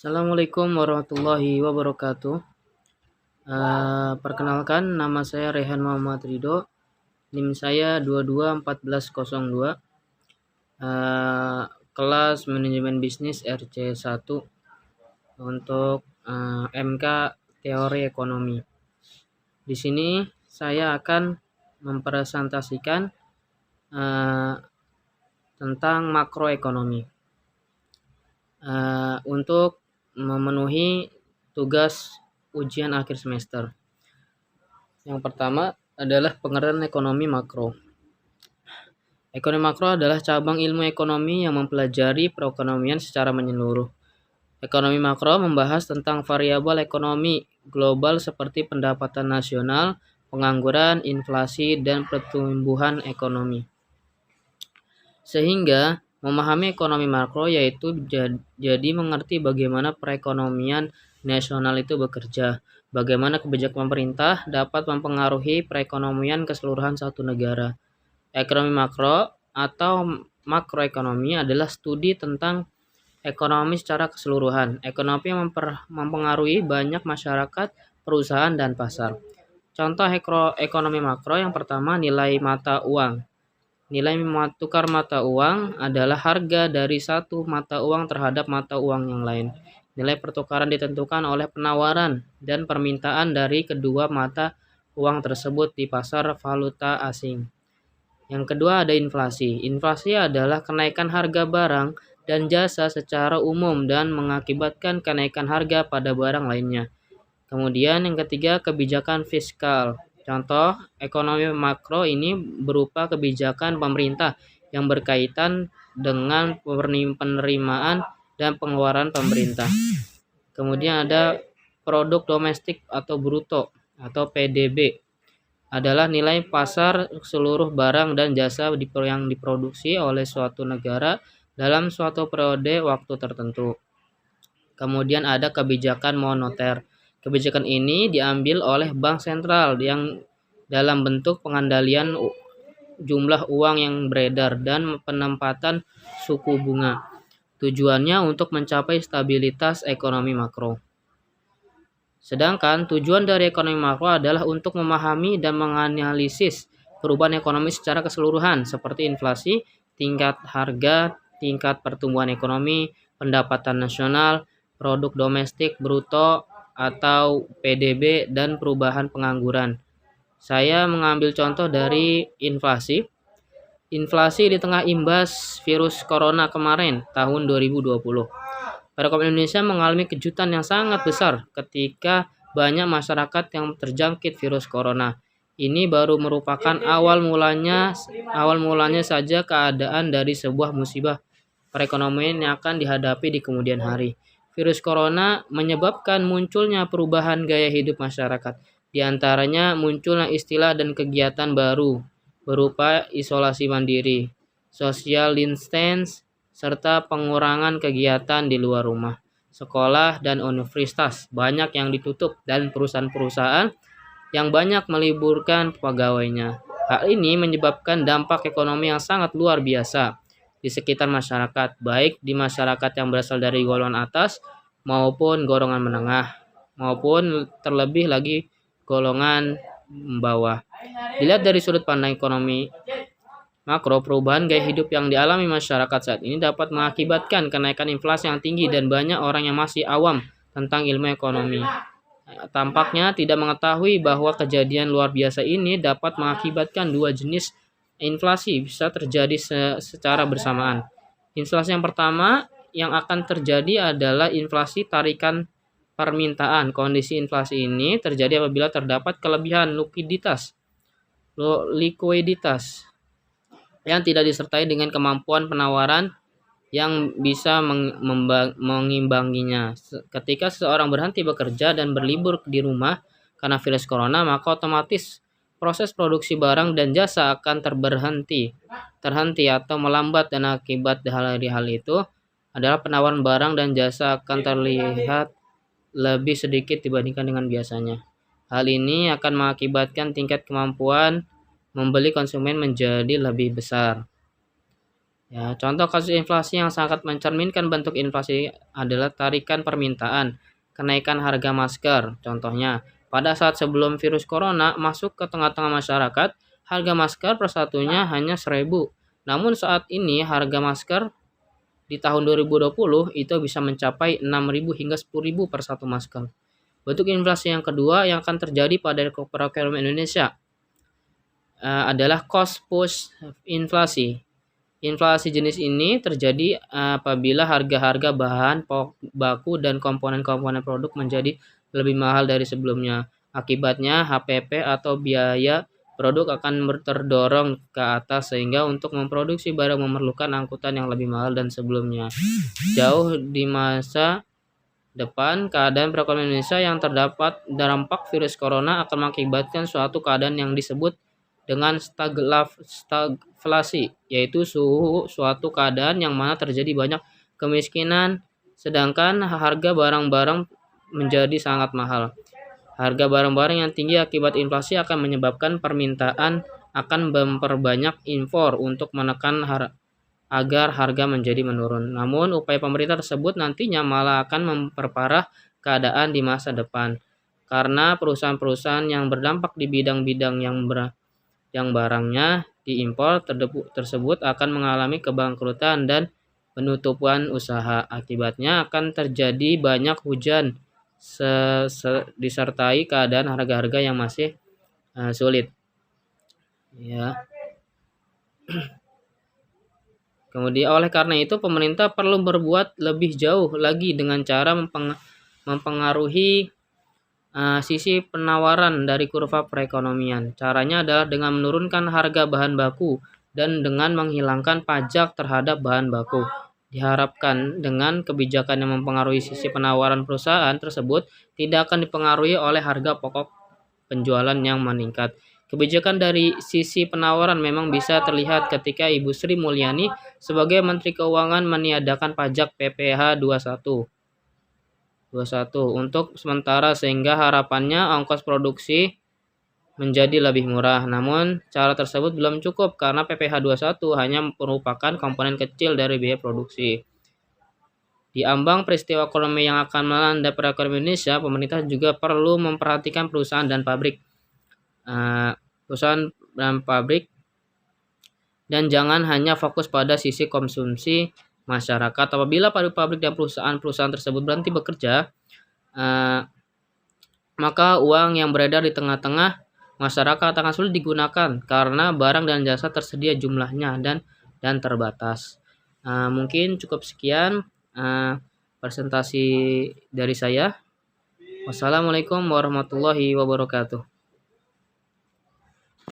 Assalamualaikum warahmatullahi wabarakatuh. Perkenalkan, nama saya Rehan Muhammad Ridho. NIM saya 221402. Kelas Manajemen Bisnis RC1 untuk MK Teori Ekonomi. Di sini saya akan mempresentasikan tentang makroekonomi. Untuk memenuhi tugas ujian akhir semester. Yang pertama adalah pengertian ekonomi makro. Ekonomi makro adalah cabang ilmu ekonomi yang mempelajari perekonomian secara menyeluruh. Ekonomi makro membahas tentang variabel ekonomi global seperti pendapatan nasional, pengangguran, inflasi, dan pertumbuhan ekonomi. Sehingga memahami ekonomi makro yaitu jadi mengerti bagaimana perekonomian nasional itu bekerja, bagaimana kebijakan pemerintah dapat mempengaruhi perekonomian keseluruhan satu negara. Ekonomi makro atau makroekonomi adalah studi tentang ekonomi secara keseluruhan. Ekonomi yang mempengaruhi banyak masyarakat, perusahaan, dan pasar. Contoh ekonomi makro yang pertama nilai mata uang. Nilai tukar mata uang adalah harga dari satu mata uang terhadap mata uang yang lain. Nilai pertukaran ditentukan oleh penawaran dan permintaan dari kedua mata uang tersebut di pasar valuta asing. Yang kedua ada inflasi. Inflasi adalah kenaikan harga barang dan jasa secara umum dan mengakibatkan kenaikan harga pada barang lainnya. Kemudian yang ketiga kebijakan fiskal. Contoh ekonomi makro ini berupa kebijakan pemerintah yang berkaitan dengan penerimaan dan pengeluaran pemerintah. Kemudian ada produk domestik atau bruto atau PDB adalah nilai pasar seluruh barang dan jasa yang diproduksi oleh suatu negara dalam suatu periode waktu tertentu. Kemudian ada kebijakan moneter. Kebijakan ini diambil oleh bank sentral yang dalam bentuk pengendalian jumlah uang yang beredar dan penempatan suku bunga. Tujuannya untuk mencapai stabilitas ekonomi makro. Sedangkan tujuan dari ekonomi makro adalah untuk memahami dan menganalisis perubahan ekonomi secara keseluruhan seperti inflasi, tingkat harga, tingkat pertumbuhan ekonomi, pendapatan nasional, produk domestik bruto atau PDB, dan perubahan pengangguran. Saya mengambil contoh dari inflasi. Inflasi di tengah imbas virus corona kemarin tahun 2020. Perekonomian Indonesia mengalami kejutan yang sangat besar ketika banyak masyarakat yang terjangkit virus corona. Ini baru merupakan awal mulanya saja keadaan dari sebuah musibah perekonomian yang akan dihadapi di kemudian hari. Virus corona menyebabkan munculnya perubahan gaya hidup masyarakat. Di antaranya munculnya istilah dan kegiatan baru berupa isolasi mandiri, social distance, serta pengurangan kegiatan di luar rumah. Sekolah dan universitas banyak yang ditutup dan perusahaan-perusahaan yang banyak meliburkan pegawainya. Hal ini menyebabkan dampak ekonomi yang sangat luar biasa di sekitar masyarakat, baik di masyarakat yang berasal dari golongan atas maupun golongan menengah, maupun terlebih lagi golongan bawah. Dilihat dari sudut pandang ekonomi makro, perubahan gaya hidup yang dialami masyarakat saat ini dapat mengakibatkan kenaikan inflasi yang tinggi dan banyak orang yang masih awam tentang ilmu ekonomi. Tampaknya tidak mengetahui bahwa kejadian luar biasa ini dapat mengakibatkan dua jenis inflasi bisa terjadi secara bersamaan. Inflasi yang pertama yang akan terjadi adalah inflasi tarikan permintaan. Kondisi inflasi ini terjadi apabila terdapat kelebihan likuiditas yang tidak disertai dengan kemampuan penawaran yang bisa mengimbanginya. Ketika seseorang berhenti bekerja dan berlibur di rumah karena virus corona, maka otomatis proses produksi barang dan jasa akan terhenti atau melambat, dan akibat dari hal itu adalah penawaran barang dan jasa akan terlihat lebih sedikit dibandingkan dengan biasanya. Hal ini akan mengakibatkan tingkat kemampuan membeli konsumen menjadi lebih besar. Ya, contoh kasus inflasi yang sangat mencerminkan bentuk inflasi adalah tarikan permintaan, kenaikan harga masker. Contohnya, pada saat sebelum virus corona masuk ke tengah-tengah masyarakat, harga masker per satunya hanya 1.000. Namun saat ini harga masker di tahun 2020 itu bisa mencapai 6.000 hingga 10.000 per satu masker. Bentuk inflasi yang kedua yang akan terjadi pada perekonomian Indonesia adalah cost push inflasi. Inflasi jenis ini terjadi apabila harga-harga bahan baku dan komponen-komponen produk menjadi lebih mahal dari sebelumnya. Akibatnya, HPP atau biaya produk akan terdorong ke atas sehingga untuk memproduksi barang memerlukan angkutan yang lebih mahal dan sebelumnya. Jauh di masa depan, keadaan perekonomian Indonesia yang terdapat dampak virus corona akan mengakibatkan suatu keadaan yang disebut dengan stagflasi, yaitu suatu keadaan yang mana terjadi banyak kemiskinan, sedangkan harga barang-barang menjadi sangat mahal. Harga barang-barang yang tinggi akibat inflasi akan menyebabkan permintaan akan memperbanyak impor untuk menekan agar harga menjadi menurun. Namun, upaya pemerintah tersebut nantinya malah akan memperparah keadaan di masa depan, karena perusahaan-perusahaan yang berdampak di bidang-bidang yang barangnya diimpor tersebut akan mengalami kebangkrutan dan penutupan usaha. Akibatnya akan terjadi banyak hujan disertai keadaan harga-harga yang masih sulit. Ya. Kemudian oleh karena itu pemerintah perlu berbuat lebih jauh lagi dengan cara mempengaruhi sisi penawaran dari kurva perekonomian. Caranya adalah dengan menurunkan harga bahan baku dan dengan menghilangkan pajak terhadap bahan baku. Diharapkan dengan kebijakan yang mempengaruhi sisi penawaran perusahaan tersebut tidak akan dipengaruhi oleh harga pokok penjualan yang meningkat. Kebijakan dari sisi penawaran memang bisa terlihat ketika Ibu Sri Mulyani sebagai Menteri Keuangan meniadakan pajak PPh 21 untuk sementara sehingga harapannya ongkos produksi menjadi lebih murah. Namun, cara tersebut belum cukup karena PPh 21 hanya merupakan komponen kecil dari biaya produksi. Di ambang peristiwa ekonomi yang akan melanda perekonomian Indonesia, pemerintah juga perlu memperhatikan perusahaan dan pabrik. Dan jangan hanya fokus pada sisi konsumsi masyarakat. Apabila pabrik dan perusahaan tersebut berhenti bekerja, maka uang yang beredar di tengah-tengah masyarakat akan sulit digunakan karena barang dan jasa tersedia jumlahnya dan terbatas. Mungkin cukup sekian presentasi dari saya. Wassalamualaikum warahmatullahi wabarakatuh.